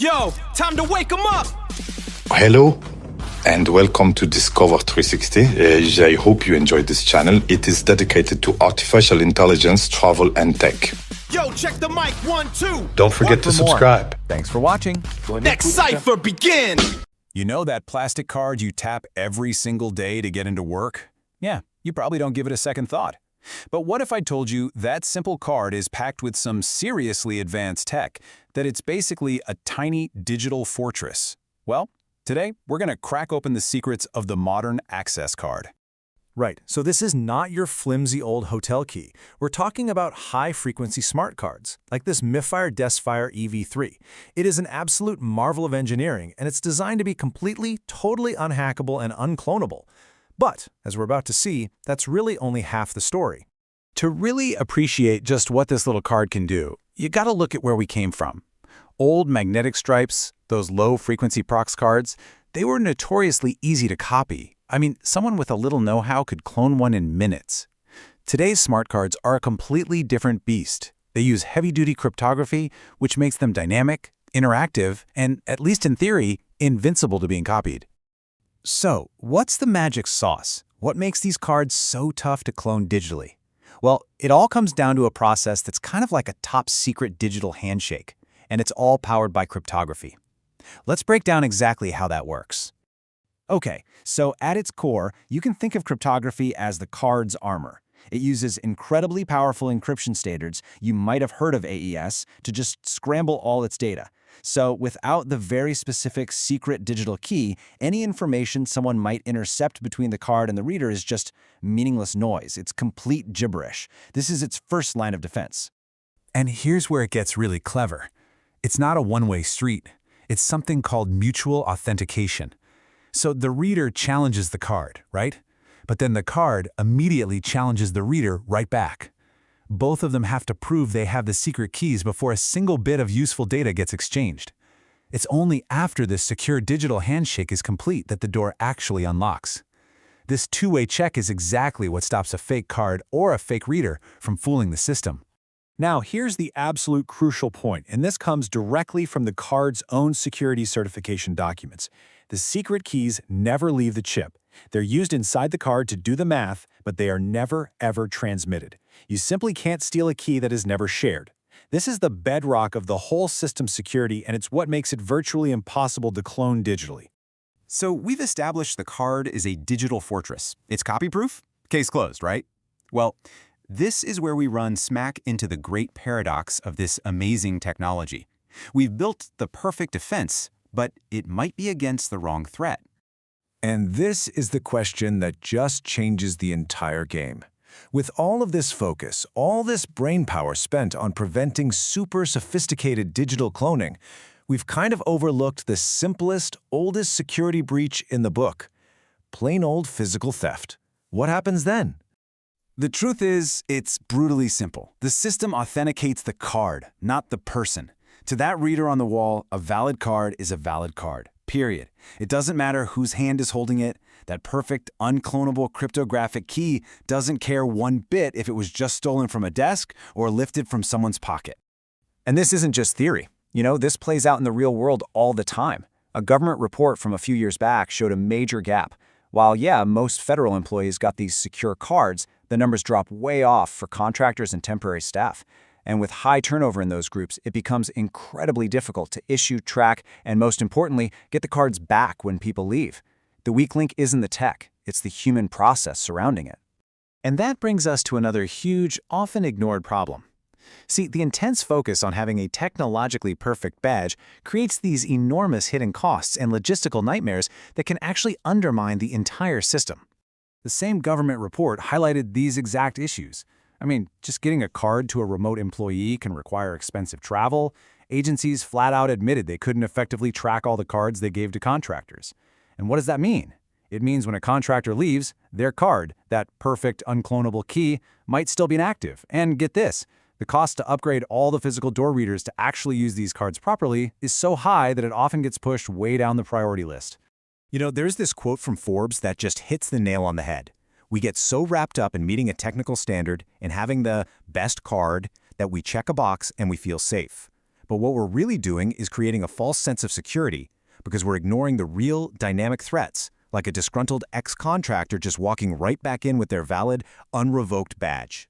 Yo, time to wake 'em up! Hello and welcome to Discover 360. I hope you enjoyed this channel. It is dedicated to artificial intelligence, travel and tech. Yo, check the mic, 1, 2. Don't forget to subscribe. Thanks for watching. Next cipher begin! You know that plastic card you tap every single day to get into work? Yeah, you probably don't give it a second thought. But what if I told you that simple card is packed with some seriously advanced tech, that it's basically a tiny digital fortress? Well, today we're going to crack open the secrets of the modern access card. Right, so this is not your flimsy old hotel key. We're talking about high-frequency smart cards, like this MIFIRE DeskFire EV3. It is an absolute marvel of engineering, and it's designed to be completely, totally unhackable and unclonable. But, as we're about to see, that's really only half the story. To really appreciate just what this little card can do, you gotta look at where we came from. Old magnetic stripes, those low-frequency prox cards, they were notoriously easy to copy. I mean, someone with a little know-how could clone one in minutes. Today's smart cards are a completely different beast. They use heavy-duty cryptography, which makes them dynamic, interactive, and, at least in theory, invincible to being copied. So, what's the magic sauce? What makes these cards so tough to clone digitally? Well, it all comes down to a process that's kind of like a top-secret digital handshake, and it's all powered by cryptography. Let's break down exactly how that works. Okay, so at its core, you can think of cryptography as the card's armor. It uses incredibly powerful encryption standards, you might have heard of AES, to just scramble all its data. So without the very specific secret digital key, any information someone might intercept between the card and the reader is just meaningless noise. It's complete gibberish. This is its first line of defense. And here's where it gets really clever. It's not a one-way street. It's something called mutual authentication. So the reader challenges the card, right? But then the card immediately challenges the reader right back. Both of them have to prove they have the secret keys before a single bit of useful data gets exchanged. It's only after this secure digital handshake is complete that the door actually unlocks. This two-way check is exactly what stops a fake card or a fake reader from fooling the system. Now, here's the absolute crucial point, and this comes directly from the card's own security certification documents. The secret keys never leave the chip. They're used inside the card to do the math, but they are never, ever transmitted. You simply can't steal a key that is never shared. This is the bedrock of the whole system's security, and it's what makes it virtually impossible to clone digitally. So we've established the card is a digital fortress. It's copy-proof? Case closed, right? Well, this is where we run smack into the great paradox of this amazing technology. We've built the perfect defense, but it might be against the wrong threat. And this is the question that just changes the entire game. With all of this focus, all this brainpower spent on preventing super sophisticated digital cloning, we've kind of overlooked the simplest, oldest security breach in the book. Plain old physical theft. What happens then? The truth is, it's brutally simple. The system authenticates the card, not the person. To that reader on the wall, a valid card is a valid card. Period. It doesn't matter whose hand is holding it. That perfect, unclonable cryptographic key doesn't care one bit if it was just stolen from a desk or lifted from someone's pocket. And this isn't just theory. You know, this plays out in the real world all the time. A government report from a few years back showed a major gap. While, yeah, most federal employees got these secure cards, the numbers drop way off for contractors and temporary staff. And with high turnover in those groups, it becomes incredibly difficult to issue, track, and most importantly, get the cards back when people leave. The weak link isn't the tech, it's the human process surrounding it. And that brings us to another huge, often ignored problem. See, the intense focus on having a technologically perfect badge creates these enormous hidden costs and logistical nightmares that can actually undermine the entire system. The same government report highlighted these exact issues. I mean, just getting a card to a remote employee can require expensive travel. Agencies flat out admitted they couldn't effectively track all the cards they gave to contractors. And what does that mean? It means when a contractor leaves, their card, that perfect unclonable key, might still be inactive. And get this, the cost to upgrade all the physical door readers to actually use these cards properly is so high that it often gets pushed way down the priority list. You know, there's this quote from Forbes that just hits the nail on the head. We get so wrapped up in meeting a technical standard and having the best card that we check a box and we feel safe. But what we're really doing is creating a false sense of security because we're ignoring the real, dynamic threats, like a disgruntled ex-contractor just walking right back in with their valid, unrevoked badge.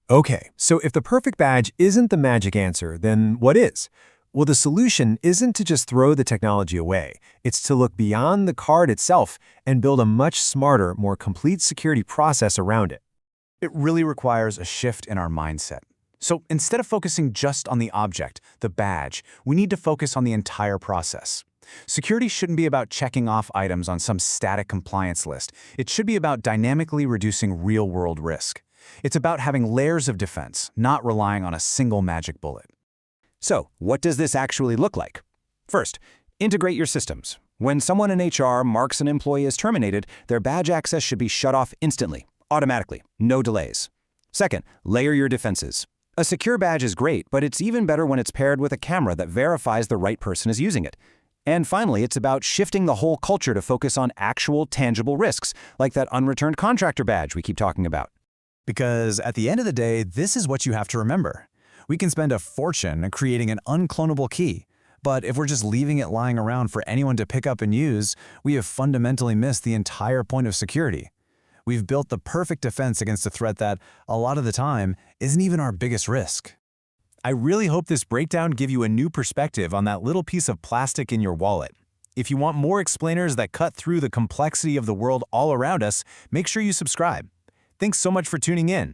Okay, so if the perfect badge isn't the magic answer, then what is? Well, the solution isn't to just throw the technology away. It's to look beyond the card itself and build a much smarter, more complete security process around it. It really requires a shift in our mindset. So instead of focusing just on the object, the badge, we need to focus on the entire process. Security shouldn't be about checking off items on some static compliance list. It should be about dynamically reducing real-world risk. It's about having layers of defense, not relying on a single magic bullet. So, what does this actually look like? First, integrate your systems. When someone in HR marks an employee as terminated, their badge access should be shut off instantly, automatically, no delays. Second, layer your defenses. A secure badge is great, but it's even better when it's paired with a camera that verifies the right person is using it. And finally, it's about shifting the whole culture to focus on actual, tangible risks, like that unreturned contractor badge we keep talking about. Because at the end of the day, this is what you have to remember. We can spend a fortune creating an unclonable key, but if we're just leaving it lying around for anyone to pick up and use, we have fundamentally missed the entire point of security. We've built the perfect defense against a threat that, a lot of the time, isn't even our biggest risk. I really hope this breakdown gave you a new perspective on that little piece of plastic in your wallet. If you want more explainers that cut through the complexity of the world all around us, make sure you subscribe. Thanks so much for tuning in.